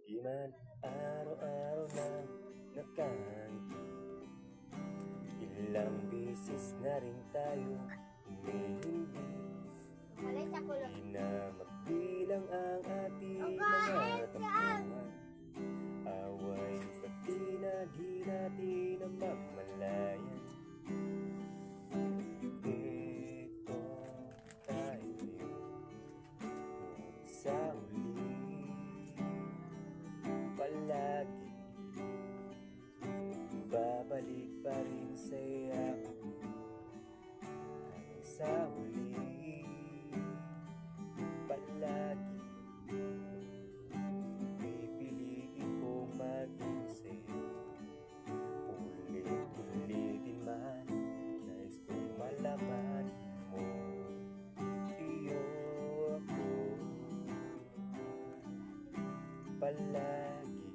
Di man araw-araw na nakangiti, ilang bisis na rin tayo humihindi. Di na magbilang ang ating mga tampuhan, away pati na di natin na magmalayan. Ito tayo sa uli, palagi babalik pa rin sa'yo hanggang sa huli. Palagi pipiliin kong maging sa'yo, ulit-ulitin man nais kong malaman mo, iyo ako palagi.